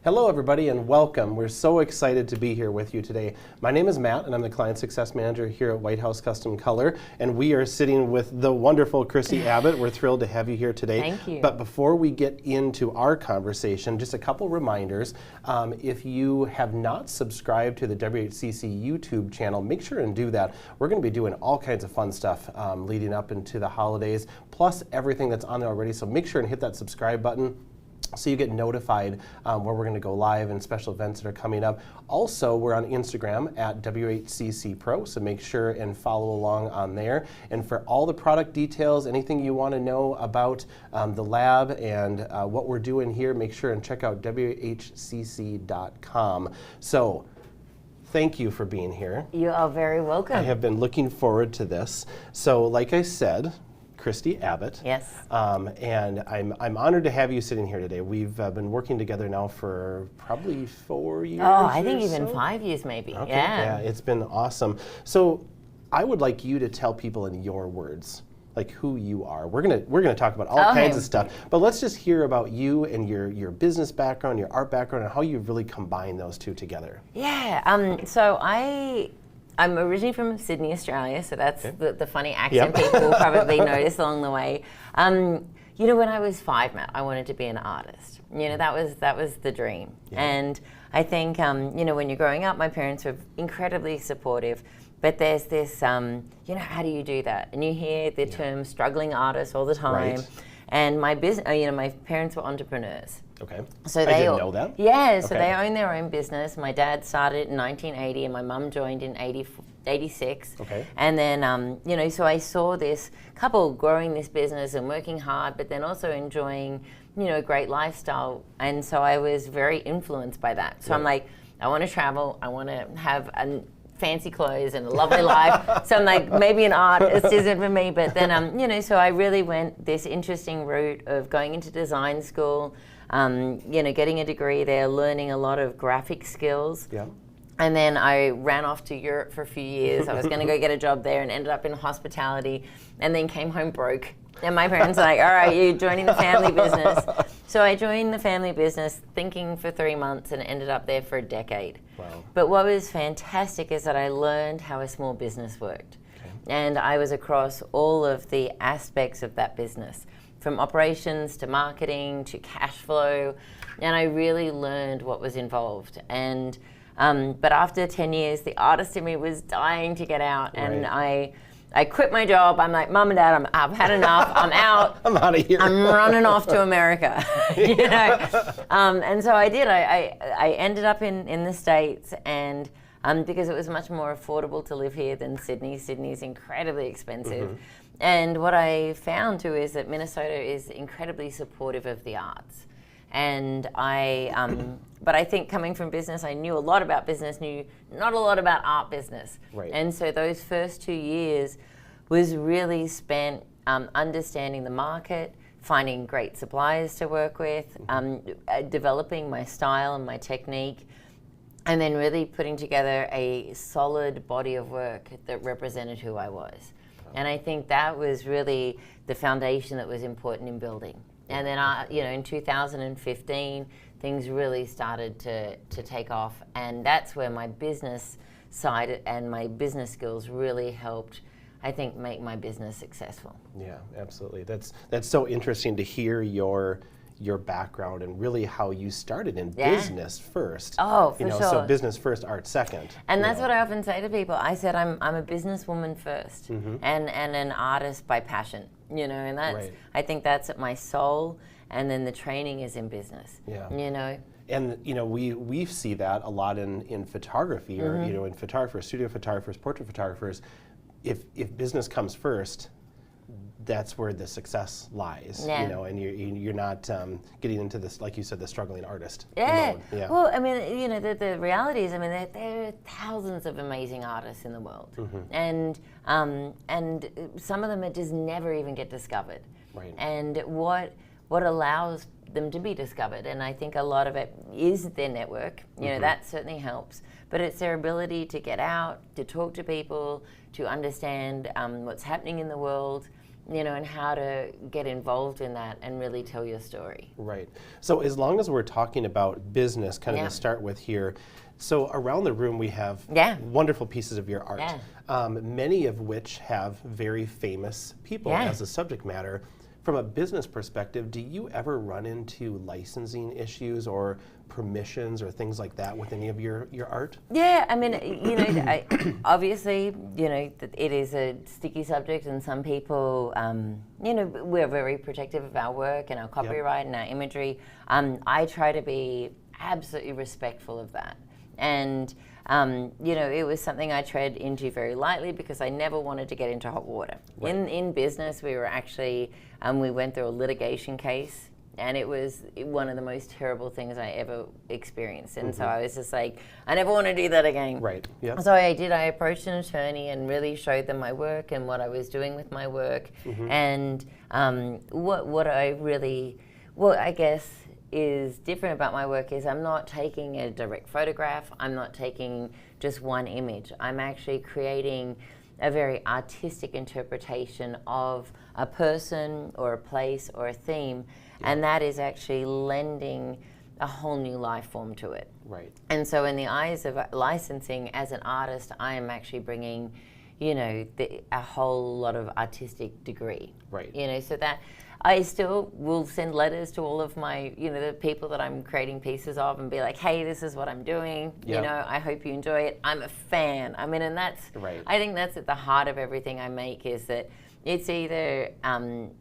Hello everybody and welcome. We're so excited to be here with you today. My name is Matt and I'm the Client Success Manager here at White House Custom Color, and we are sitting with the wonderful Kristi Abbott. We're thrilled to have you here today. Thank you. But before we get into our conversation, just a couple reminders. If you have not subscribed to the Whcc YouTube channel, make sure and do that. We're going to be doing all kinds of fun stuff leading up into the holidays, plus everything that's on there already, so make sure and hit that subscribe button so you get notified where we're going to go live and special events that are coming up. Also, we're on Instagram at WHCC Pro, so make sure and follow along on there. And for all the product details, anything you want to know about the lab and what we're doing here, make sure and check out WHCC.com. So, thank you for being here. You are very welcome. I have been looking forward to this. So, like I said, Kristi Abbott. Yes. And I'm honored to have you sitting here today. We've been working together now for probably 4 years. Oh, I think even 5 years maybe. Okay. Yeah. It's been awesome. So I would like you to tell people in your words, like who you are. We're gonna talk about all kinds of stuff, but let's just hear about you and your business background, your art background, and how you've really combined those two together. Yeah. So I'm originally from Sydney, Australia, so that's the funny accent people will probably notice along the way. You know, when I was 5, Matt, I wanted to be an artist. You know, that was the dream. Yeah. And I think, you know, when you're growing up, my parents were incredibly supportive, but there's this, you know, how do you do that? And you hear the term struggling artist all the time. Right. And my business, you know, my parents were entrepreneurs. Okay. So I didn't know that. Yeah, so they own their own business. My dad started in 1980 and my mum joined in 86. Okay. And then, you know, so I saw this couple growing this business and working hard, but then also enjoying, you know, a great lifestyle. And so I was very influenced by that. So I'm like, I want to travel. I want to have fancy clothes and a lovely life. So I'm like, maybe an artist isn't for me. But then, you know, so I really went this interesting route of going into design school, you know, getting a degree there, learning a lot of graphic skills. Yeah. And then I ran off to Europe for a few years. I was going to go get a job there and ended up in hospitality, and then came home broke. And my parents were like, all right, you're joining the family business. So I joined the family business thinking for 3 months and ended up there for a decade. Wow. But what was fantastic is that I learned how a small business worked. Okay. And I was across all of the aspects of that business, from operations to marketing to cash flow. And I really learned what was involved. And but after 10 years, the artist in me was dying to get out. And I quit my job. I'm like, Mom and Dad, I've had enough. I'm out. I'm out of here. I'm running off to America. You know? And so I did. I ended up in the States, and because it was much more affordable to live here than Sydney. Sydney's incredibly expensive. Mm-hmm. And what I found too is that Minnesota is incredibly supportive of the arts. And but I think coming from business, I knew a lot about business, knew not a lot about art business. Right. And so those first 2 years was really spent understanding the market, finding great suppliers to work with, developing my style and my technique, and then really putting together a solid body of work that represented who I was. And I think that was really the foundation that was important in building. And then, you know, in 2015, things really started to take off, and that's where my business side and my business skills really helped, I think, make my business successful. Yeah, absolutely. That's so interesting to hear your background and really how you started in business first. Oh, for sure. So business first, art second. And that's what I often say to people. I said I'm a businesswoman first, and an artist by passion. And that's I think that's at my soul. And then the training is in business. Yeah. And we see that a lot in photography, or in photographers, studio photographers, portrait photographers. If business comes first, that's where the success lies. And you're not getting into this, like you said, the struggling artist mode. Yeah. Well, I mean, the reality is, I mean, there are thousands of amazing artists in the world, and some of them just never even get discovered. Right. And what allows them to be discovered, and I think a lot of it is their network. That certainly helps, but it's their ability to get out, to talk to people, to understand what's happening in the world, and how to get involved in that and really tell your story. Right. So as long as we're talking about business, kind of to start with here, so around the room we have wonderful pieces of your art, many of which have very famous people as a subject matter. From a business perspective, do you ever run into licensing issues or permissions or things like that with any of your art? Yeah, I mean, obviously, it is a sticky subject, and some people, we're very protective of our work and our copyright and our imagery. I try to be absolutely respectful of that. And it was something I tread into very lightly because I never wanted to get into hot water. Right. In business, we were actually, we went through a litigation case, and it was one of the most terrible things I ever experienced. And so I was just like, I never want to do that again. Right. Yeah. So I approached an attorney and really showed them my work and what I was doing with my work. And what I guess is different about my work is I'm not taking a direct photograph. I'm not taking just one image. I'm actually creating a very artistic interpretation of a person or a place or a theme, and that is actually lending a whole new life form to it. Right. And so in the eyes of licensing, as an artist, I am actually bringing, a whole lot of artistic degree. Right. So that I still will send letters to all of my, the people that I'm creating pieces of and be like, hey, this is what I'm doing. I hope you enjoy it. I'm a fan. I mean, and that's, I think that's at the heart of everything I make, is that it's either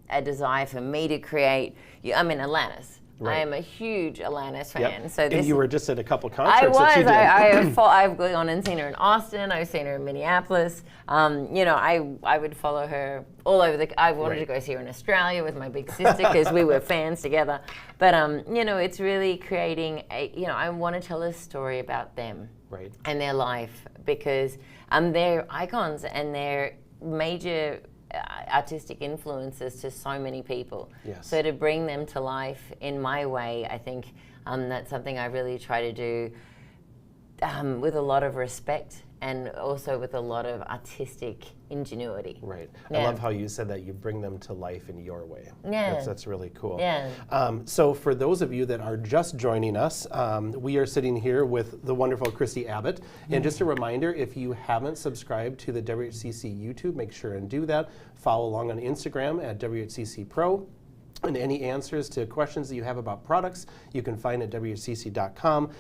a desire for me to create, I'm in Atlantis. Right. I am a huge Alanis fan. So and you were just at a couple concerts. I've gone and seen her in Austin. I've seen her in Minneapolis. I would follow her all over I wanted to go see her in Australia with my big sister because we were fans together. But it's really creating I want to tell a story about them and their life, because they're icons and they're major artistic influences to so many people. Yes. So to bring them to life in my way, I think that's something I really try to do with a lot to respect and also with a lot of artistic ingenuity. Right. I love how you said that you bring them to life in your way. Yeah. That's really cool. Yeah. So for those of you that are just joining us, we are sitting here with the wonderful Kristi Abbott. And just a reminder, if you haven't subscribed to the WHCC YouTube, make sure and do that. Follow along on Instagram at WHCC Pro. And any answers to questions that you have about products, you can find at WHCC.com.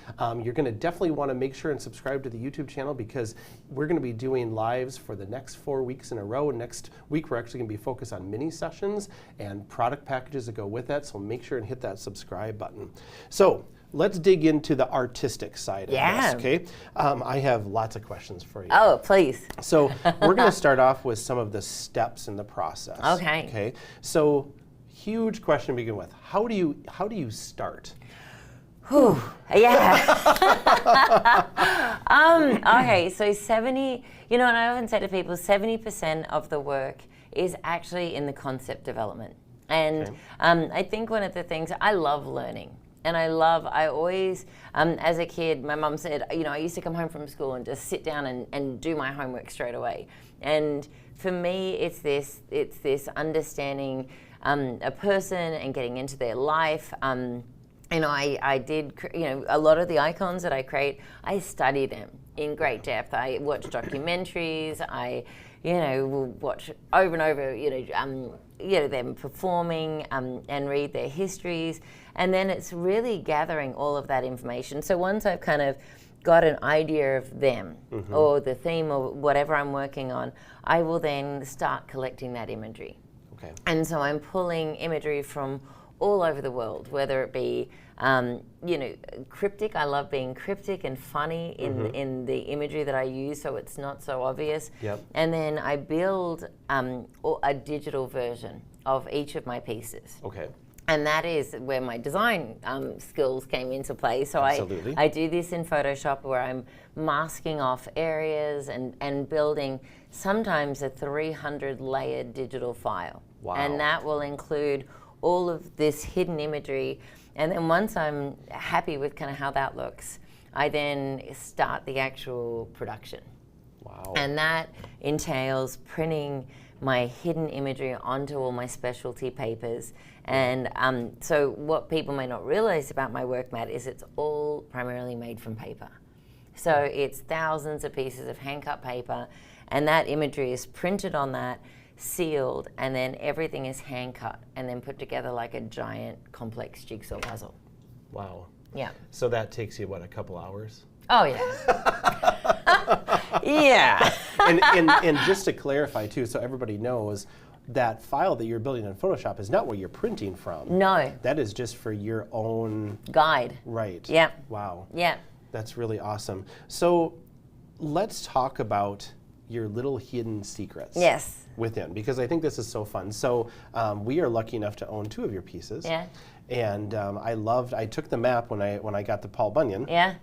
You're going to definitely want to make sure and subscribe to the YouTube channel, because we're going to be doing lives for the next 4 weeks in a row. And next week, we're actually going to be focused on mini sessions and product packages that go with that. So make sure and hit that subscribe button. So let's dig into the artistic side of this, okay? I have lots of questions for you. Oh, please. So we're going to start off with some of the steps in the process. Okay. So huge question to begin with. How do you start? Whew. Yeah. Okay, so 70, and I often say to people, 70% of the work is actually in the concept development. And I think one of the things, I love learning. And I always, as a kid, my mom said, I used to come home from school and just sit down and do my homework straight away. And for me, it's this understanding a person and getting into their life. I did, a lot of the icons that I create, I study them. in great depth. I watch documentaries. I, will watch over and over, them performing and read their histories. And then it's really gathering all of that information. So once I've kind of got an idea of them or the theme or whatever I'm working on, I will then start collecting that imagery. Okay. And so I'm pulling imagery from all over the world, whether it be, cryptic. I love being cryptic and funny in the imagery that I use, so it's not so obvious. Yep. And then I build a digital version of each of my pieces. Okay. And that is where my design skills came into play. So I do this in Photoshop where I'm masking off areas and building sometimes a 300 layered digital file. Wow. And that will include all of this hidden imagery. And then once I'm happy with kind of how that looks, I then start the actual production. Wow. And that entails printing my hidden imagery onto all my specialty papers. And so what people may not realize about my work, Matt, is it's all primarily made from paper. So it's thousands of pieces of hand-cut paper, and that imagery is printed on that, sealed, and then everything is hand-cut and then put together like a giant complex jigsaw puzzle. Wow. Yeah. So that takes you, what, a couple hours? Oh, yeah. Yeah. and just to clarify, too, so everybody knows, that file that you're building in Photoshop is not what you're printing from. No. That is just for your own... guide. Right. Yeah. Wow. Yeah. That's really awesome. So let's talk about your little hidden secrets. Yes. Within, because I think this is so fun. So we are lucky enough to own 2 of your pieces. Yeah. And I took the map when I got the Paul Bunyan. Yeah.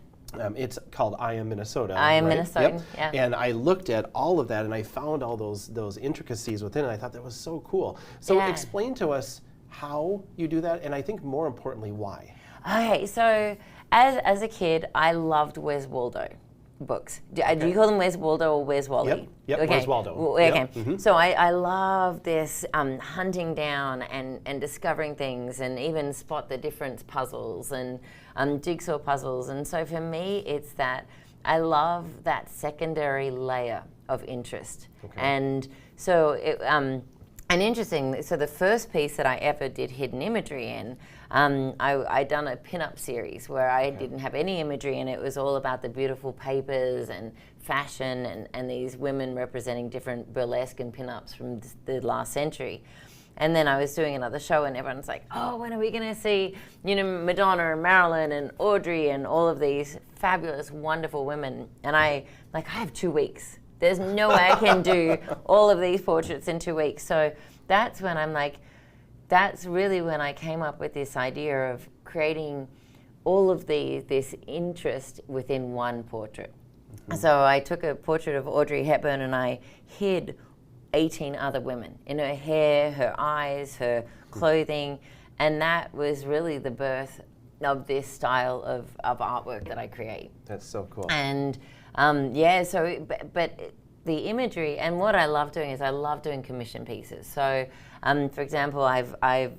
It's called I Am Minnesota. I Am right? Minnesota. Yep. Yeah. And I looked at all of that, and I found all those intricacies within it. I thought that was so cool. So explain to us how you do that, and I think more importantly, why. Okay, so as a kid, I loved Where's Waldo books. Do you call them Where's Waldo or Where's Wally? Yep. Okay. Where's Waldo? Okay. Yep. So I love this hunting down and discovering things, and even spot the difference puzzles and jigsaw puzzles. And so for me, it's that I love that secondary layer of interest. Okay. And so and interesting, so the first piece that I ever did hidden imagery in, I done a pin-up series where I didn't have any imagery, and it was all about the beautiful papers and fashion and these women representing different burlesque and pin-ups from the last century. And then I was doing another show, and everyone's like, oh, when are we going to see, Madonna and Marilyn and Audrey and all of these fabulous, wonderful women? And I have 2 weeks. There's no way I can do all of these portraits in 2 weeks. So that's when I'm like, that's really when I came up with this idea of creating all of this interest within one portrait. So I took a portrait of Audrey Hepburn and I hid 18 other women in her hair, her eyes, her clothing, and that was really the birth of this style of artwork that I create. That's so cool. And but the imagery, and what I love doing is I love doing commission pieces. So, for example, I've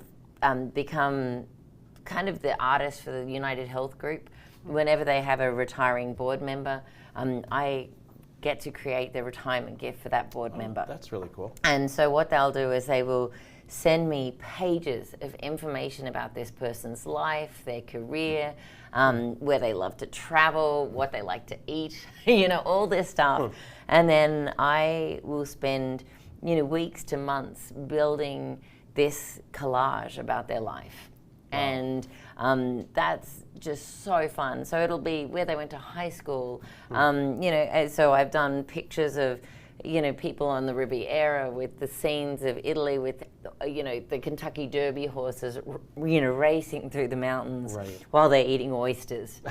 become kind of the artist for the United Health Group. Whenever they have a retiring board member, I get to create the retirement gift for that board member. That's really cool. And so what they'll do is they will send me pages of information about this person's life, their career, where they love to travel, what they like to eat, all this stuff. And then I will spend, weeks to months building this collage about their life. Wow. And that's just so fun. So it'll be where they went to high school, so I've done pictures of people on the Riviera with the scenes of Italy with, the Kentucky Derby horses, racing through the mountains while they're eating oysters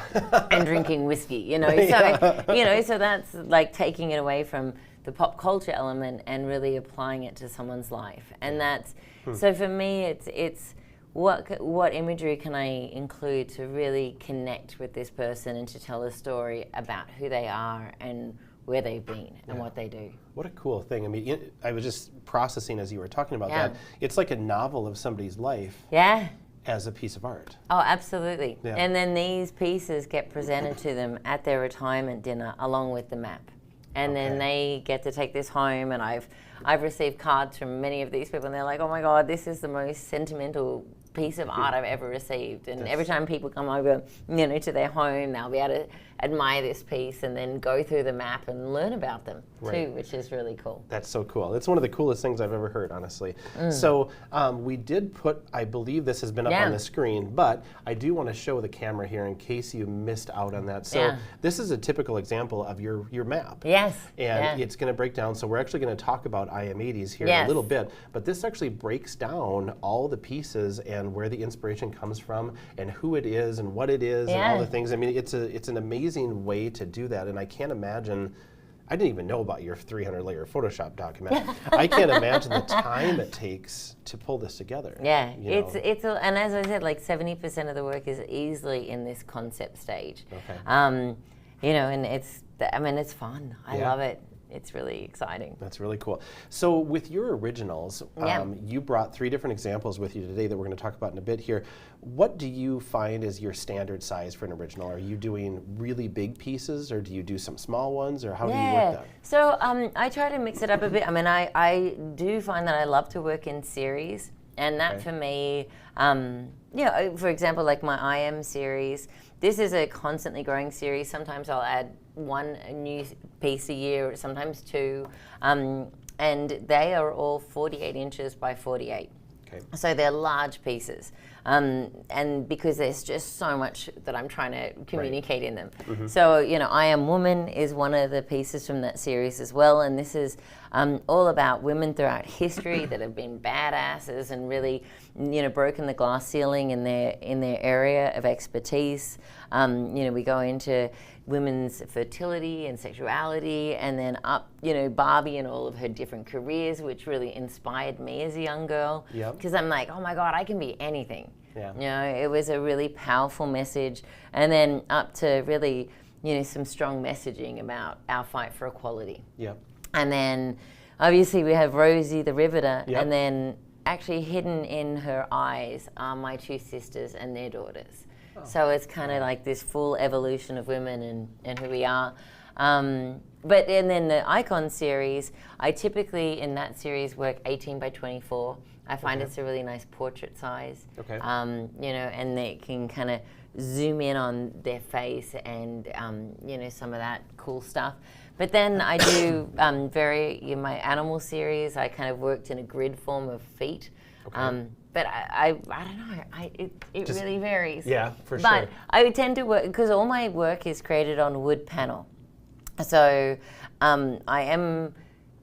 and drinking whiskey, So that's like taking it away from the pop culture element and really applying it to someone's life. And that's, so for me, it's what imagery can I include to really connect with this person and to tell a story about who they are and where they've been and what they do. What a cool thing. I mean, I was just processing as you were talking about that. It's like a novel of somebody's life. Yeah. as a piece of art. Oh, absolutely. Yeah. And then these pieces get presented to them at their retirement dinner along with the map. And then they get to take this home, and I've received cards from many of these people, and they're like, oh my God, this is the most sentimental piece of art I've ever received. And every time people come over, to their home, they'll be able to admire this piece and then go through the map and learn about them too, which is really cool. That's so cool. It's one of the coolest things I've ever heard, honestly. So we did put, I believe this has been up on the screen, but I do want to show the camera here in case you missed out on that. So this is a typical example of your map. Yes. And it's going to break down, so we're actually going to talk about IM 80s here in a little bit, but this actually breaks down all the pieces and where the inspiration comes from and who it is and what it is and all the things. I mean, it's an amazing way to do that, and I can't imagine, I didn't even know about your 300-layer Photoshop document. I can't imagine the time it takes to pull this together. Yeah, and as I said, like 70% of the work is easily in this concept stage. Okay. And it's fun. I love it. It's really exciting. That's really cool. So with your originals, you brought 3 different examples with you today that we're going to talk about in a bit here. What do you find is your standard size for an original? Are you doing really big pieces, or do you do some small ones, or how do you work that? So I try to mix it up a bit. I mean, I do find that I love to work in series, and that for me, for example, like my IM series, this is a constantly growing series. Sometimes I'll add 1 new piece a year, sometimes 2, and they are all 48 inches by 48. Okay. So they're large pieces, and because there's just so much that I'm trying to communicate in them. So, I Am Woman is one of the pieces from that series as well, and this is all about women throughout history that have been badasses and really, broken the glass ceiling in their area of expertise. We go into women's fertility and sexuality, and then up, Barbie and all of her different careers, which really inspired me as a young girl. Because I'm like, oh my God, I can be anything. It was a really powerful message. And then up to really, some strong messaging about our fight for equality. And then obviously we have Rosie the Riveter, and then actually hidden in her eyes are my 2 sisters and their daughters. So it's kind of like this full evolution of women and who we are. And then the Icon series, I typically in that series work 18 by 24. I find it's a really nice portrait size. And they can kind of zoom in on their face and some of that cool stuff. But then I do in my animal series, I kind of worked in a grid form of feet. But I don't know, it really varies. Yeah, for sure. But I tend to work, because all my work is created on wood panel. So I am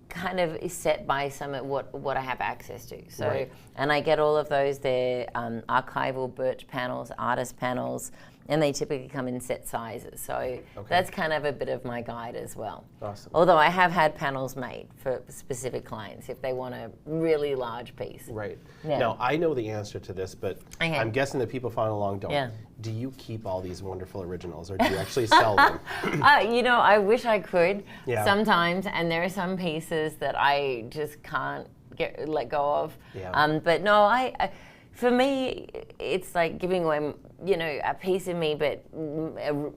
kind of set by some of what I have access to. So, and I get all of those, they're archival birch panels, artist panels, and they typically come in set sizes. So that's kind of a bit of my guide as well. Awesome. Although I have had panels made for specific clients if they want a really large piece. Now, I know the answer to this, but I'm guessing that people following along don't. Do you keep all these wonderful originals, or do you actually sell them? I wish I could sometimes, and there are some pieces that I just can't let go of. But no, for me, it's like giving away, a piece of me, but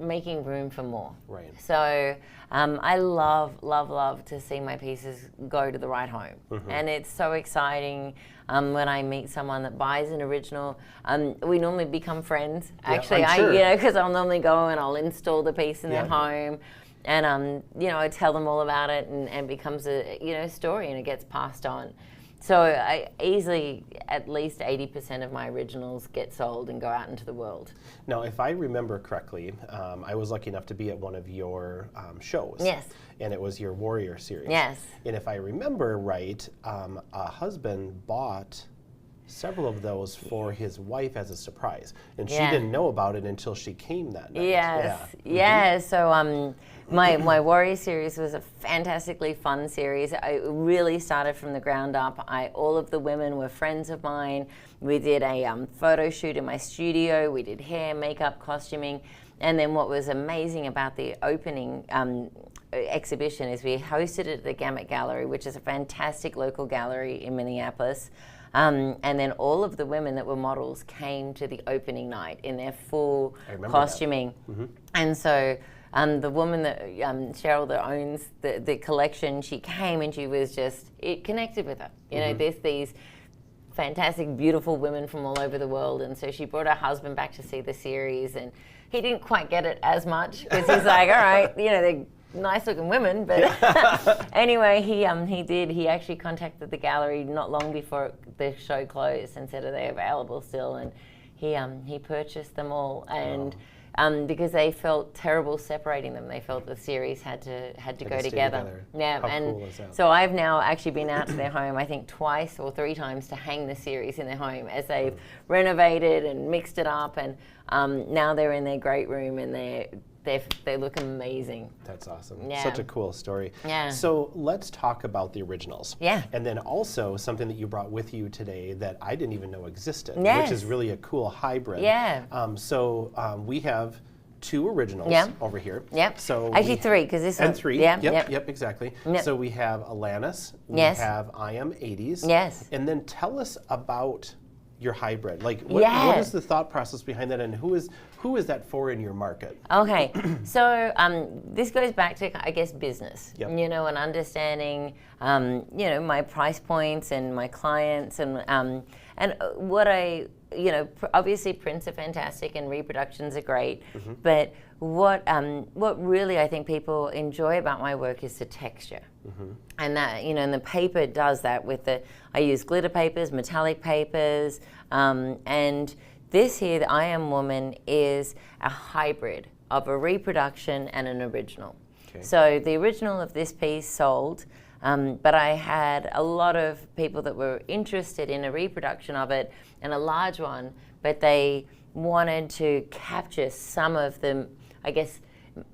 making room for more. So I love to see my pieces go to the right home. And it's so exciting when I meet someone that buys an original. We normally become friends. Actually, because I'll normally go and I'll install the piece in their home. And, I tell them all about it, and it becomes a, story, and it gets passed on. So I easily, at least 80% of my originals get sold and go out into the world. Now, if I remember correctly, I was lucky enough to be at one of your shows. And it was your Warrior series. And if I remember right, a husband bought several of those for his wife as a surprise, and she didn't know about it until she came that night. So my Warrior series was a fantastically fun series. I really started from the ground up. All of the women were friends of mine. We did a photo shoot in my studio. We did hair, makeup, costuming, and then what was amazing about the opening exhibition is we hosted it at the Gamut Gallery, which is a fantastic local gallery in Minneapolis. And then all of the women that were models came to the opening night in their full costuming. And so the woman that, Cheryl, that owns the collection, she came and she was just, it connected with her. You know, there's these fantastic, beautiful women from all over the world. And so she brought her husband back to see the series, and he didn't quite get it as much because he's like, all right, you know, they're nice looking women. But anyway, he did. He actually contacted the gallery not long before the show closed and said, are they available still? And he purchased them all. And because they felt terrible separating them. They felt the series had to go together. Yeah, How and cool is that? so I've now actually been out to their home, I think twice or three times, to hang the series in their home as they've renovated and mixed it up, and now they're in their great room and they look amazing. That's awesome. Yeah. Such a cool story. Yeah. So let's talk about the originals. Yeah. And then also something that you brought with you today that I didn't even know existed, Yes. which is really a cool hybrid. Yeah. We have 2 originals over here. Yep. So actually 3, because this and one. 3. Yeah. Yep, exactly. Yep. So we have Alanis. We Yes. have IM 80s. Yes. And then tell us about your hybrid. Like, what is the thought process behind that, and who is that for in your market? Okay, so this goes back to, I guess, business. Yep. You know, and understanding, you know, my price points and my clients, and what I, you know, obviously prints are fantastic and reproductions are great, but what really I think people enjoy about my work is the texture. And that, you know, and the paper does that with I use glitter papers, metallic papers, and this here, the I Am Woman, is a hybrid of a reproduction and an original. Okay. So the original of this piece sold, but I had a lot of people that were interested in a reproduction of it, and a large one, but they wanted to capture some of the, I guess,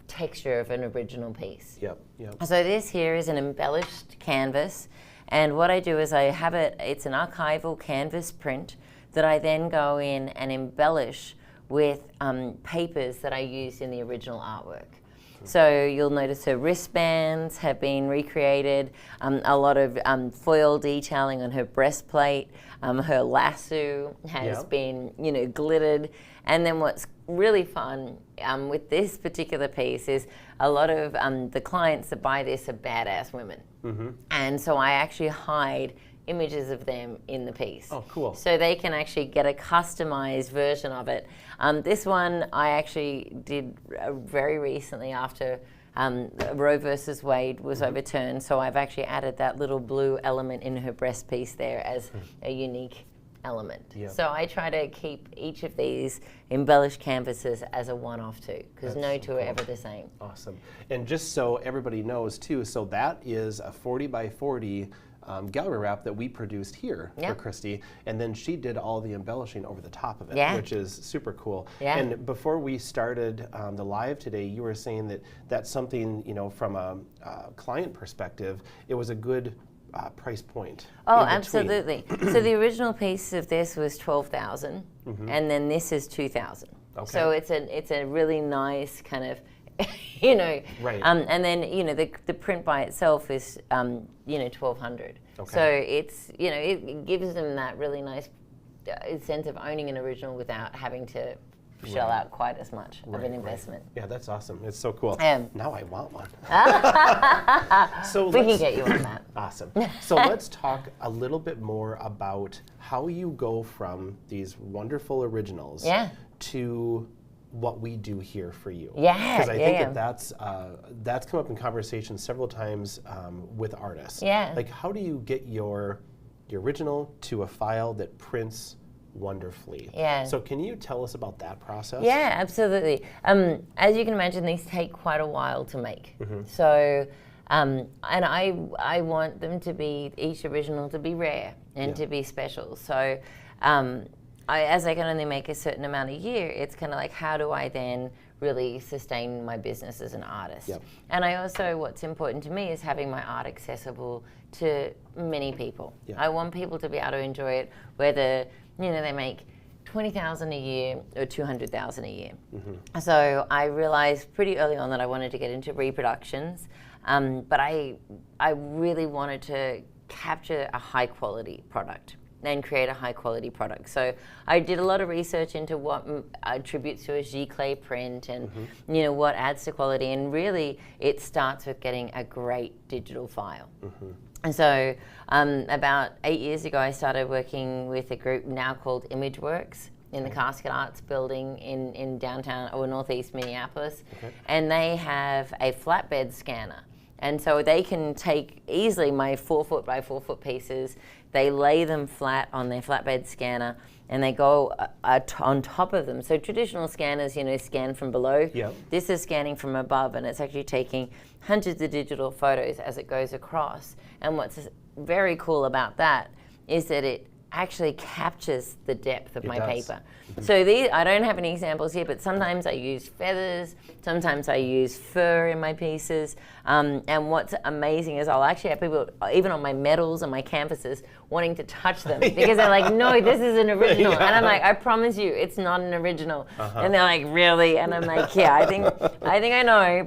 texture of an original piece. Yep. So this here is an embellished canvas, and what I do is I have it's an archival canvas print that I then go in and embellish with papers that I used in the original artwork. So you'll notice her wristbands have been recreated, a lot of foil detailing on her breastplate, her lasso has been, you know, glittered. And then what's really fun with this particular piece is a lot of the clients that buy this are badass women. And so I actually hide images of them in the piece. Oh, cool. So they can actually get a customized version of it. This one I actually did very recently after Roe versus Wade was overturned. So I've actually added that little blue element in her breast piece there as a unique element. Yep. So I try to keep each of these embellished canvases as a one-off too, because no two are ever the same. Awesome. And just so everybody knows too, so that is a 40 by 40 gallery wrap that we produced here for Kristi, and then she did all the embellishing over the top of it, which is super cool. And before we started the live today, you were saying that that's something, you know, from a client perspective, it was a good price point. Oh, absolutely. So the original piece of this was $12,000, and then this is $2,000. Okay. So it's a really nice kind of, you know, and then, you know, the print by itself is you know, $1,200. Okay. So it's, you know, it gives them that really nice sense of owning an original without having to shell out quite as much of an investment. Yeah, that's awesome. It's so cool. Now I want one. So we can get you on that. Awesome. So let's talk a little bit more about how you go from these wonderful originals to what we do here for you. Because I think that's come up in conversation several times with artists. Like, how do you get your original to a file that prints wonderfully? So can you tell us about that process? Yeah, absolutely. As you can imagine, these take quite a while to make. So, and I want them to be, each original to be rare and to be special. So, as I can only make a certain amount a year, it's kind of like, how do I then really sustain my business as an artist? And I also, what's important to me is having my art accessible to many people. I want people to be able to enjoy it, whether, you know, they make $20,000 a year or $200,000 a year. So I realized pretty early on that I wanted to get into reproductions. But I really wanted to capture a high quality product and create a high quality product. So I did a lot of research into what attributes to a giclée print and you know, what adds to quality, and really it starts with getting a great digital file. And so about 8 years ago I started working with a group now called ImageWorks in the Casket Arts building in downtown or northeast Minneapolis, and they have a flatbed scanner. And so they can take easily my 4 foot by 4 foot pieces, they lay them flat on their flatbed scanner, and they go on top of them. So traditional scanners, you know, scan from below. Yep. This is scanning from above, and it's actually taking hundreds of digital photos as it goes across. And what's very cool about that is that it actually captures the depth of my paper. So I don't have any examples here, but sometimes I use feathers, sometimes I use fur in my pieces, and what's amazing is I'll actually have people, even on my medals and my canvases, wanting to touch them because they're like, no, this is an original. And I'm like, I promise you, it's not an original. And they're like, really? And I'm like, yeah, I think I know,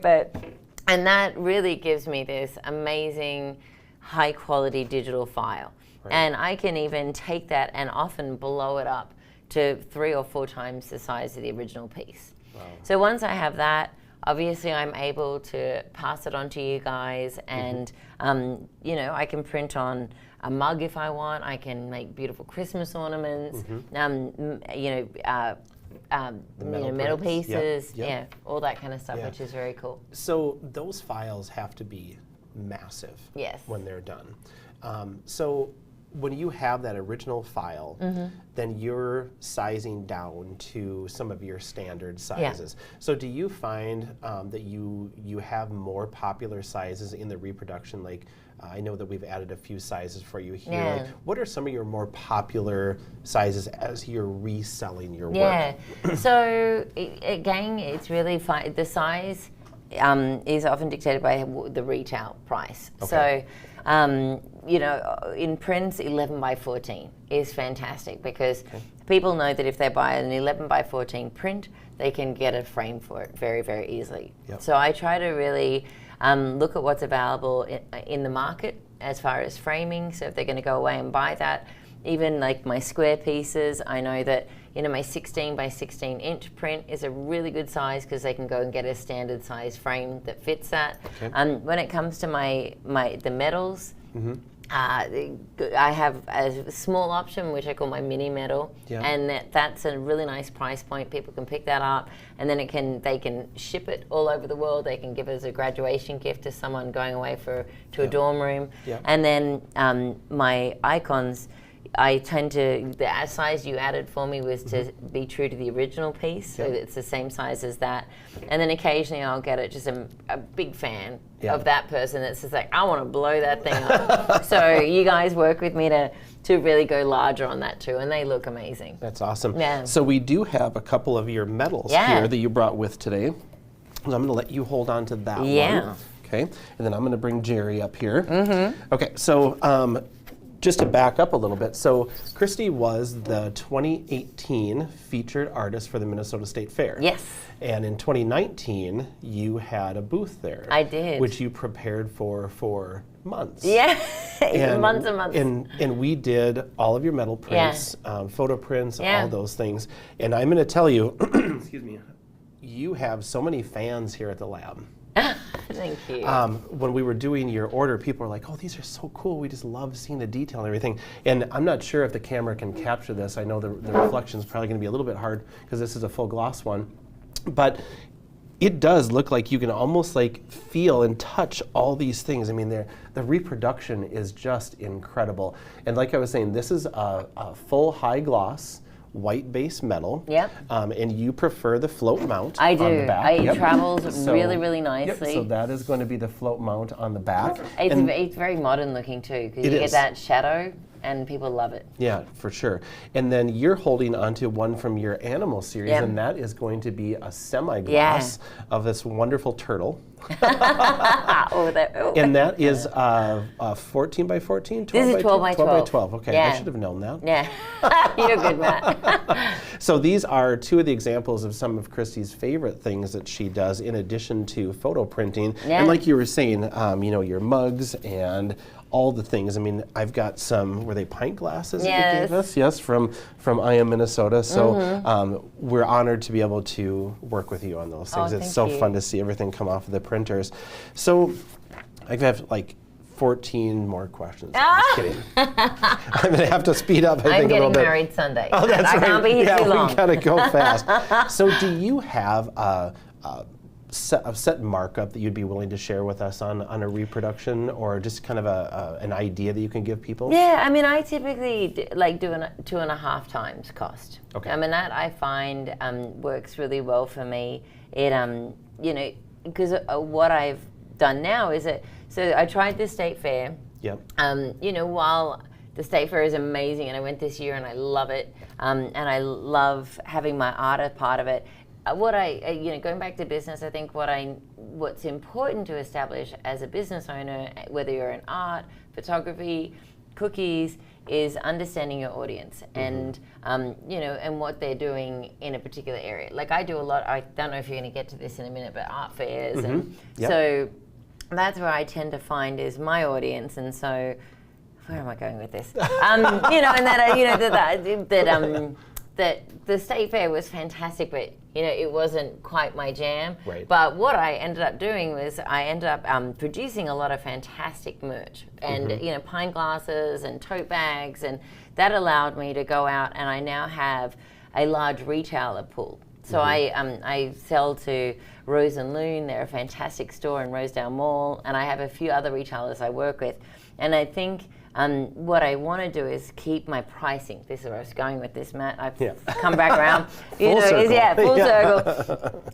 and that really gives me this amazing, high quality digital file. And I can even take that and often blow it up to 3 or 4 times the size of the original piece. So once I have that, obviously I'm able to pass it on to you guys, and you know, I can print on a mug if I want. I can make beautiful Christmas ornaments, you know, metal pieces, yeah, all that kind of stuff, which is very cool. So those files have to be massive when they're done. So when you have that original file, then you're sizing down to some of your standard sizes. So do you find that you have more popular sizes in the reproduction? Like I know that we've added a few sizes for you here. Like, what are some of your more popular sizes as you're reselling your work? So again, it's really fun. The size is often dictated by the retail price. So you know, in prints, 11 by 14 is fantastic because people know that if they buy an 11 by 14 print, they can get a frame for it very, very easily. So I try to really look at what's available in the market as far as framing. So if they're going to go away and buy that, even like my square pieces, I know that, you know, my 16 by 16 inch print is a really good size because they can go and get a standard size frame that fits that. When it comes to the medals, I have a small option which I call my mini medal, and that's a really nice price point. People can pick that up, and then they can ship it all over the world. They can give it as a graduation gift to someone going away to a dorm room. And then my icons, I tend to, the size you added for me was to be true to the original piece, so it's the same size as that. And then occasionally I'll get it, just a big fan of that person that's just like, I want to blow that thing up. So you guys work with me to really go larger on that too, and they look amazing. That's awesome. So we do have a couple of your medals here that you brought with today. So I'm going to let you hold on to that one. Okay, and then I'm going to bring Jerry up here. Okay, so just to back up a little bit, so Kristi was the 2018 featured artist for the Minnesota State Fair. And in 2019, you had a booth there. I did. Which you prepared for months. Months and months. And we did all of your metal prints, photo prints, all those things. And I'm going to tell you, excuse me, you have so many fans here at the lab. Thank you. When we were doing your order, people were like, oh, these are so cool. We just love seeing the detail and everything. And I'm not sure if the camera can capture this. I know the reflection is probably going to be a little bit hard because this is a full gloss one. But it does look like you can almost like feel and touch all these things. I mean, the reproduction is just incredible. And like I was saying, this is a full high gloss white base metal. And you prefer the float mount on the back. It travels really, really nicely. So that is going to be the float mount on the back. It's very modern looking too, because you get that shadow and people love it. Yeah, for sure. And then you're holding onto one from your animal series, and that is going to be a semi-gloss of this wonderful turtle. And that is 14 by 14? 12 this is 12 by 12. 12 by 12, okay. Yeah. I should have known that. Yeah, you're good, Matt. So these are two of the examples of some of Kristi's favorite things that she does in addition to photo printing. Yeah. And like you were saying, your mugs and all the things. I mean, I've got some, were they pint glasses that you gave us? Yes, from IM Minnesota. So we're honored to be able to work with you on those things. It's so fun to see everything come off of the printers. So I have like 14 more questions. I'm just kidding. I'm going to have to speed up, I think, a little bit. I'm getting married Sunday. Oh, that's right. I can't be here too long. We got to go fast. So do you have a set markup that you'd be willing to share with us on a reproduction, or just kind of an idea that you can give people? Yeah, I mean, I typically do 2.5 times cost. Okay. I mean, that I find works really well for me. It, because what I've done now is so I tried the state fair. Yep. While the state fair is amazing, and I went this year and I love it, and I love having my art a part of it. Going back to business, I think what's important to establish as a business owner, whether you're in art, photography, cookies, is understanding your audience and and what they're doing in a particular area. Like I do a lot. I don't know if you're going to get to this in a minute, but art fairs, and so that's where I tend to find is my audience, and so. Where am I going with this? That the state fair was fantastic, but it wasn't quite my jam. Right. But what I ended up doing was I ended up producing a lot of fantastic merch, and pint glasses and tote bags, and that allowed me to go out, and I now have a large retailer pool. So I sell to Rose and Loon. They're a fantastic store in Rosedale Mall, and I have a few other retailers I work with, and I think. What I want to do is keep my pricing. This is where I was going with this, Matt. I've come back around. Full circle.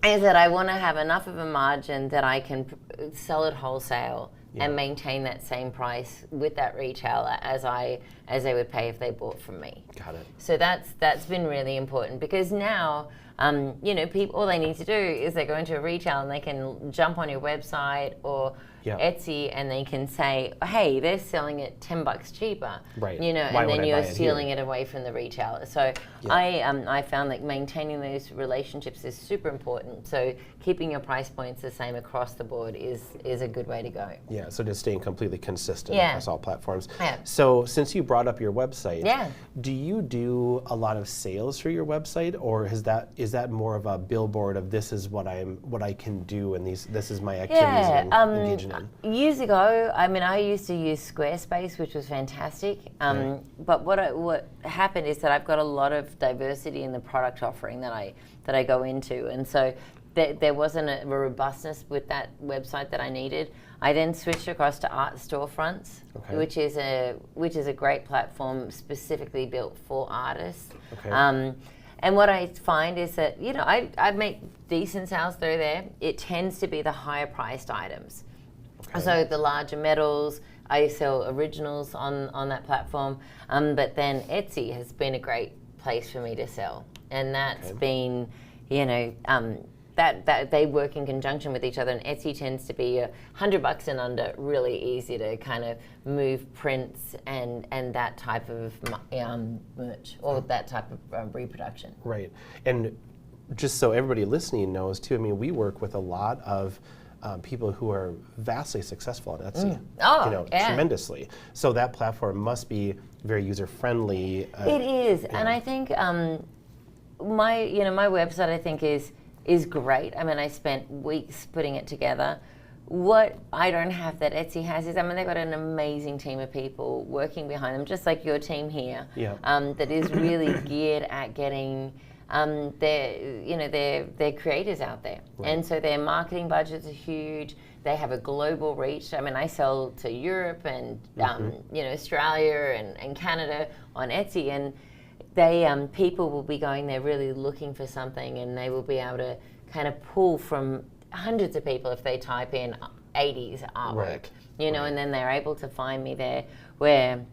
Is that I want to have enough of a margin that I can sell at wholesale and maintain that same price with that retailer as they would pay if they bought from me. Got it. So that's been really important, because now people, all they need to do is they go into a retail and they can jump on your website or Etsy, and they can say, hey, they're selling it $10 cheaper. Right. And then you're stealing it away from the retailer. So I found that maintaining those relationships is super important. So keeping your price points the same across the board is a good way to go. Yeah, so just staying completely consistent across all platforms. Yeah. So since you brought up your website, do you do a lot of sales through your website, or is that more of a billboard of this is what I can do, and this is my activities I'm engaging in? Years ago, I used to use Squarespace, which was fantastic. But what happened is that I've got a lot of diversity in the product offering that I go into, and so there wasn't a robustness with that website that I needed. I then switched across to Art Storefronts, which is a great platform specifically built for artists. And what I find is that I make decent sales through there. It tends to be the higher priced items. So the larger metals, I sell originals on that platform, but then Etsy has been a great place for me to sell, and that's been, that they work in conjunction with each other, and Etsy tends to be $100 and under, really easy to kind of move prints and that type of merch or that type of reproduction. Right, and just so everybody listening knows too, we work with a lot of people who are vastly successful on Etsy, tremendously. So that platform must be very user-friendly. It is, and I think my website I think is great. I spent weeks putting it together. What I don't have that Etsy has is, they've got an amazing team of people working behind them, just like your team here, that is really geared at getting their creators out there. Right. And so their marketing budgets are huge. They have a global reach. I sell to Europe and Australia and Canada on Etsy, and they people will be going there really looking for something, and they will be able to kind of pull from hundreds of people if they type in 80s artwork, and then they're able to find me there, where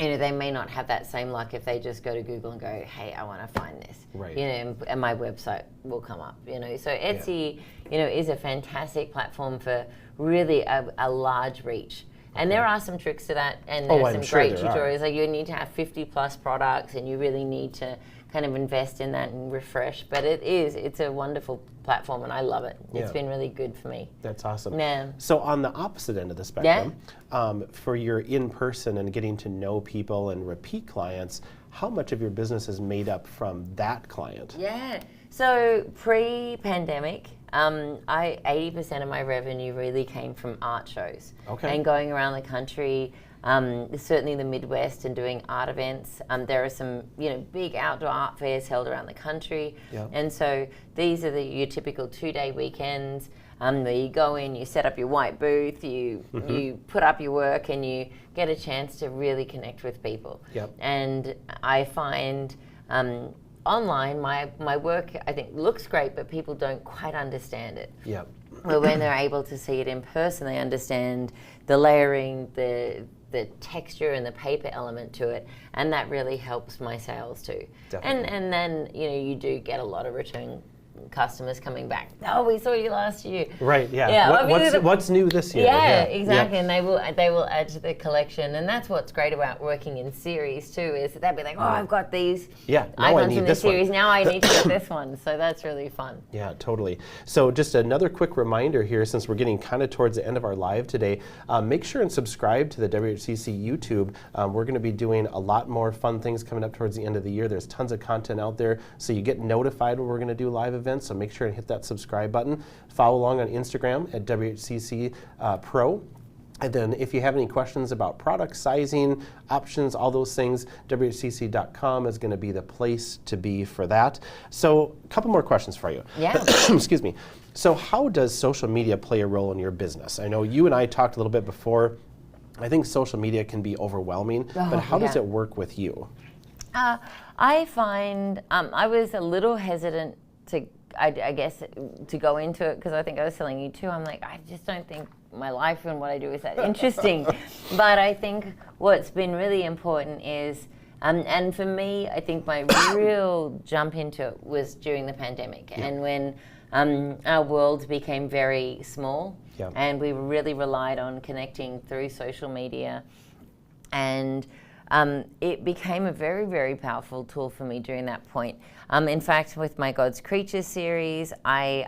they may not have that same luck if they just go to Google and go, hey, I want to find this. Right. And my website will come up. So Etsy, is a fantastic platform for really a large reach. And there are some tricks to that, and there's some great tutorials. Like you need to have 50 plus products, and you really need to kind of invest in that and refresh. But it's a wonderful platform, and I love it. It's been really good for me. That's awesome. Yeah. So on the opposite end of the spectrum, for your in-person and getting to know people and repeat clients, how much of your business is made up from that client? Yeah. So pre-pandemic, 80% of my revenue really came from art shows. Okay. And going around the country, certainly the Midwest, and doing art events. There are some, big outdoor art fairs held around the country. Yep. And so these are your typical 2-day weekends where you go in, you set up your white booth, you put up your work, and you get a chance to really connect with people. Yep. And I find online, my work, I think, looks great, but people don't quite understand it. Yep. Well, when they're able to see it in person, they understand the layering, the texture and the paper element to it, and that really helps my sales too. Definitely. And then you do get a lot of return customers coming back. Oh, we saw you last year. Right. Yeah. What's new this year? Yeah, exactly. Yep. And they will add to the collection, and that's what's great about working in series too. Is that they'll be like, oh, I've got these icons in this series. Now I need to get this one. So that's really fun. Yeah, totally. So just another quick reminder here, since we're getting kind of towards the end of our live today, make sure and subscribe to the WHCC YouTube. We're going to be doing a lot more fun things coming up towards the end of the year. There's tons of content out there, so you get notified when we're going to do live events. So make sure and hit that subscribe button. Follow along on Instagram at WHCC Pro. And then if you have any questions about product sizing, options, all those things, WHCC.com is going to be the place to be for that. So a couple more questions for you. Yeah. Excuse me. So how does social media play a role in your business? I know you and I talked a little bit before. I think social media can be overwhelming, but how does it work with you? I find I was a little hesitant to, I guess, to go into it, because I think I was telling you too, I'm like, I just don't think my life and what I do is that interesting. But I think what's been really important is, and for me, I think my real jump into it was during the pandemic, and when our world became very small, and we really relied on connecting through social media, and it became a very, very powerful tool for me during that point. In fact, with my God's Creatures series, I,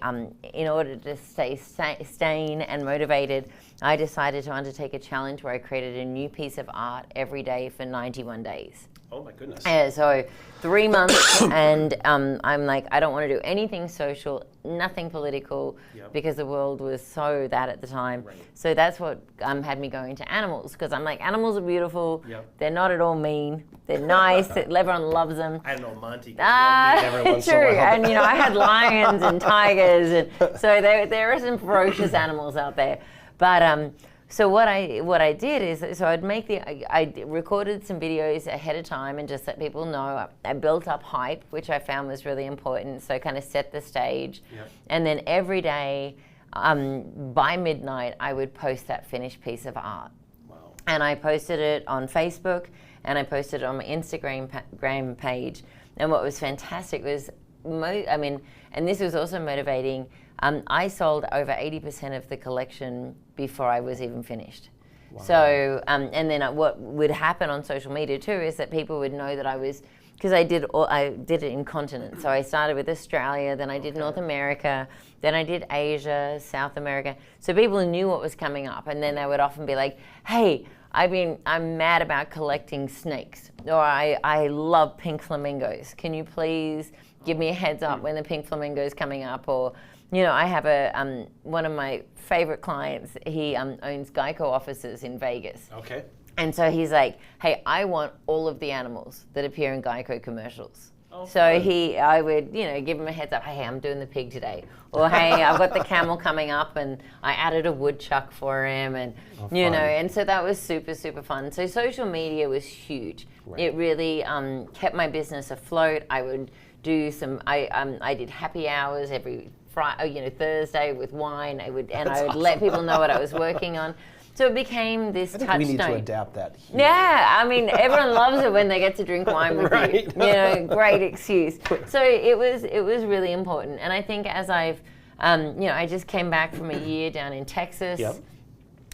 in order to stay sane and motivated, I decided to undertake a challenge where I created a new piece of art every day for 91 days. Oh my goodness. So 3 months, and I'm like, I don't want to do anything social, nothing political, because the world was so that at the time. Right. So that's what had me going to animals, because I'm like, animals are beautiful. They're not at all mean. They're nice. Everyone loves them. I know Monty. Everyone's true. And I had lions and tigers, and so there are some ferocious animals out there. But so what I did is, so I recorded some videos ahead of time and just let people know. I built up hype, which I found was really important. So kind of set the stage, and then every day, by midnight, I would post that finished piece of art. Wow. And I posted it on Facebook, and I posted it on my Instagram page. And what was fantastic was, and this was also motivating. I sold over 80% of the collection before I was even finished. Wow. So, and then what would happen on social media too is that people would know that I was, because I did it in continents. So I started with Australia, then I did North America, then I did Asia, South America. So people knew what was coming up, and then they would often be like, hey, I'm mad about collecting snakes, or I love pink flamingos. Can you please give me a heads up when the pink flamingo is coming up? Or, I have one of my favorite clients. He owns Geico offices in Vegas. Okay. And so he's like, hey, I want all of the animals that appear in Geico commercials. Oh, so I would, give him a heads up. Hey, I'm doing the pig today. Or hey, I've got the camel coming up, and I added a woodchuck for him, and and so that was super, super fun. So social media was huge. Right. It really kept my business afloat. I would do I did happy hours every Friday, Thursday with wine. I would let people know what I was working on. So it became this touchstone. We need to adapt that here. Yeah, I mean, everyone loves it when they get to drink wine with you. You know, great excuse. So it was really important. And I think as I've, I just came back from a year down in Texas. Yep.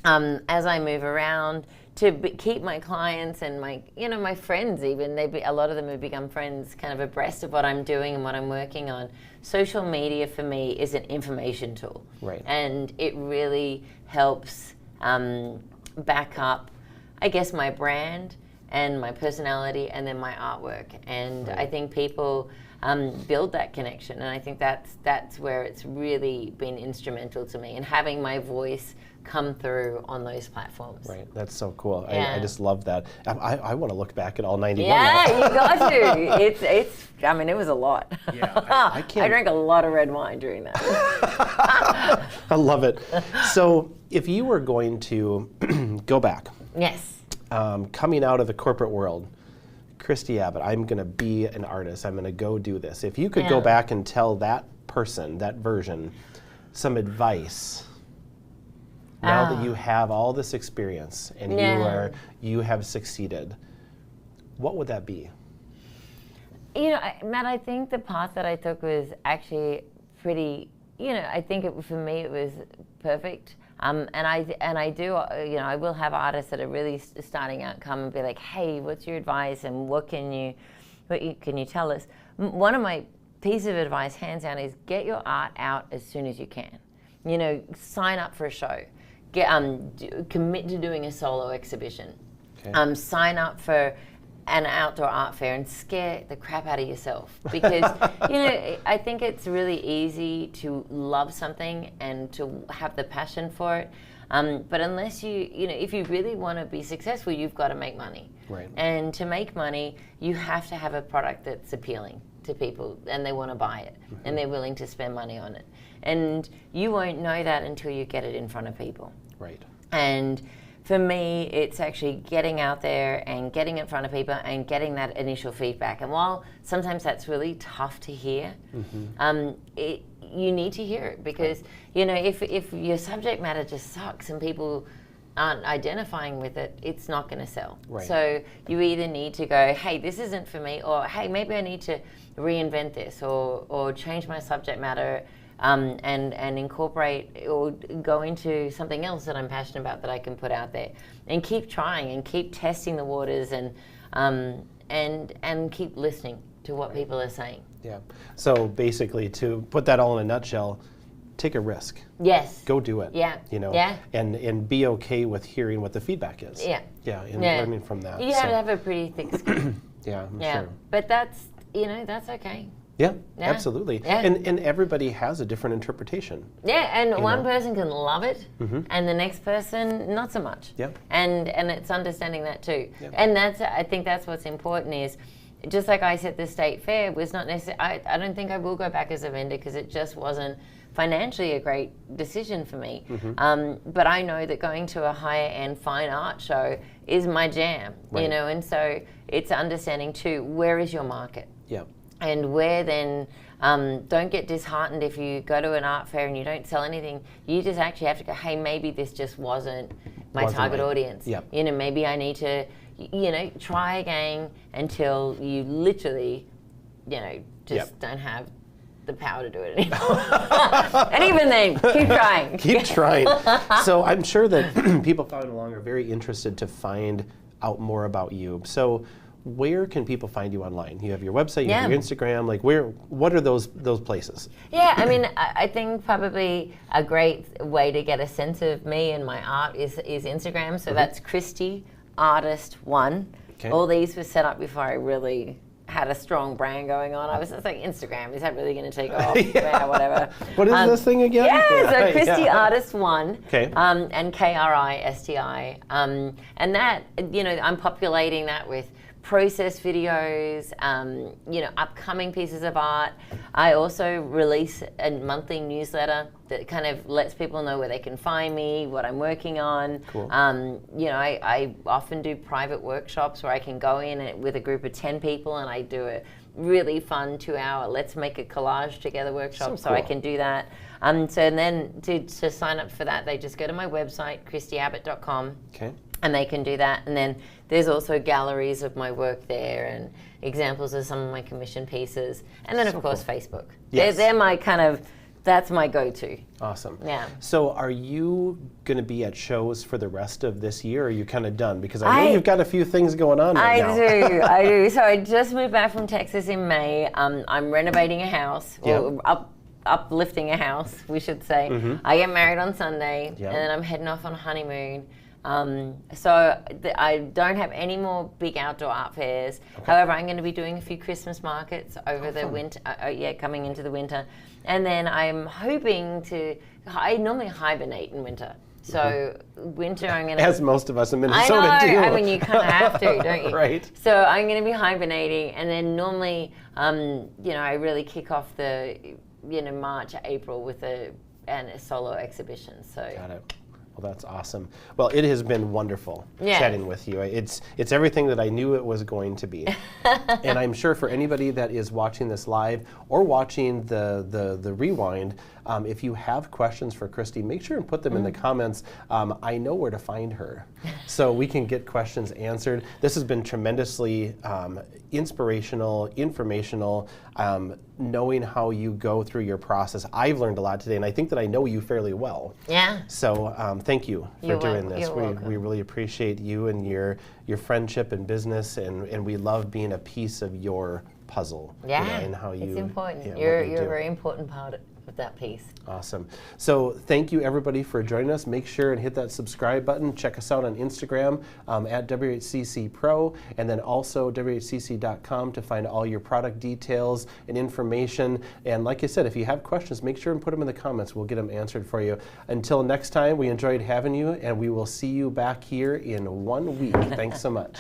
As I move around, to keep my clients and my friends even, a lot of them have become friends kind of abreast of what I'm doing and what I'm working on. Social media for me is an information tool. Right. And it really helps back up, I guess, my brand and my personality and then my artwork. And I think people build that connection. And I think that's where it's really been instrumental to me, and having my voice come through on those platforms. Right, that's so cool. Yeah. I just love that. I want to look back at all 91. Yeah, you got to. It's. I mean, it was a lot. Yeah, I can't. I drank a lot of red wine during that. I love it. So, if you were going to go back, Yes. Coming out of the corporate world, Kristi Abbott, I'm going to be an artist. I'm going to go do this. If you could go back and tell that person, that version, some advice. Now that you have all this experience and you have succeeded, what would that be? You know, Matt, I think the path that I took was actually pretty. I think for me it was perfect. And I do. I will have artists that are really starting out come and be like, "Hey, what's your advice? And what can you tell us?" One of my pieces of advice, hands down, is get your art out as soon as you can. Sign up for a show. Commit to doing a solo exhibition. Okay. Sign up for an outdoor art fair and scare the crap out of yourself, because I think it's really easy to love something and to have the passion for it, but unless if you really want to be successful, you've got to make money. Right. And to make money, you have to have a product that's appealing to people and they want to buy it, and they're willing to spend money on it. And you won't know that until you get it in front of people. Right. And for me, it's actually getting out there and getting in front of people and getting that initial feedback. And while sometimes that's really tough to hear, you need to hear it, because if your subject matter just sucks and people aren't identifying with it, it's not going to sell. Right. So you either need to go, hey, this isn't for me, or hey, maybe I need to reinvent this, or change my subject matter. And incorporate or go into something else that I'm passionate about that I can put out there, and keep trying and keep testing the waters, and keep listening to what people are saying. Yeah. So basically, to put that all in a nutshell, take a risk. Yes. Go do it. Yeah. Yeah. And be okay with hearing what the feedback is. Yeah. Yeah. And learning from that. You have to have a pretty thick skin. Yeah. I'm sure. But that's okay. Yeah, absolutely. Yeah. And everybody has a different interpretation. Yeah, and one person can love it, and the next person not so much. Yeah. And it's understanding that too. Yeah. And I think that's what's important, is just like I said, the state fair was not necessarily, I don't think I will go back as a vendor, because it just wasn't financially a great decision for me. But I know that going to a higher end fine art show is my jam, right. And so it's understanding too, where is your market? Yeah. And where then, don't get disheartened if you go to an art fair and you don't sell anything. You just actually have to go, hey, maybe this just wasn't my target audience. Yep. Maybe I need to, try again until you literally, just don't have the power to do it anymore. And even then, keep trying. Keep trying. So I'm sure that people following along are very interested to find out more about you. So where can people find you online? You have your website, you have your Instagram, what are those places? Yeah, I mean, I think probably a great way to get a sense of me and my art is Instagram. So that's Kristi Artist 1. Okay. All these were set up before I really had a strong brand going on. I was just like, Instagram, is that really going to take off? Yeah, whatever. What is this thing again? Yeah, so Kristi Artist 1, okay. And Kristi. And that, I'm populating that with process videos, upcoming pieces of art. I also release a monthly newsletter that kind of lets people know where they can find me, what I'm working on. Cool. I often do private workshops where I can go in with a group of 10 people and I do a really fun 2-hour let's make a collage together workshop, so I can do that. So then to sign up for that, they just go to my website, kristiabbott.com. Okay. And they can do that. And then there's also galleries of my work there and examples of some of my commission pieces. And then, of course, Facebook. Yes. They're my that's my go-to. Awesome. Yeah. So are you going to be at shows for the rest of this year, or are you kind of done? Because I know you've got a few things going on right now. I do. So I just moved back from Texas in May. I'm renovating a house, or uplifting a house, we should say. Mm-hmm. I get married on Sunday, and then I'm heading off on a honeymoon. So I don't have any more big outdoor art fairs. Okay. However, I'm going to be doing a few Christmas markets over the winter, coming into the winter. And then I'm hoping I normally hibernate in winter. So winter I'm going to... As most of us in Minnesota do. I mean, you kind of have to, don't you? Right. So I'm going to be hibernating, and then normally, I really kick off the, March, April with a solo exhibition. So. Got it. Well, that's awesome. Well, it has been wonderful chatting with you. It's everything that I knew it was going to be. And I'm sure for anybody that is watching this live or watching the rewind, if you have questions for Kristi, make sure and put them in the comments. I know where to find her, so we can get questions answered. This has been tremendously inspirational, informational, knowing how you go through your process. I've learned a lot today, and I think that I know you fairly well. Yeah. So thank you for doing this. You're welcome. We really appreciate you and your friendship and business, and we love being a piece of your puzzle. Yeah, and how you, it's important. Yeah, you're a very important part of that piece. Awesome. So thank you everybody for joining us. Make sure and hit that subscribe button. Check us out on Instagram at WHCC Pro, and then also WHCC.com to find all your product details and information. And like I said, if you have questions, make sure and put them in the comments. We'll get them answered for you. Until next time, we enjoyed having you, and we will see you back here in 1 week. Thanks so much.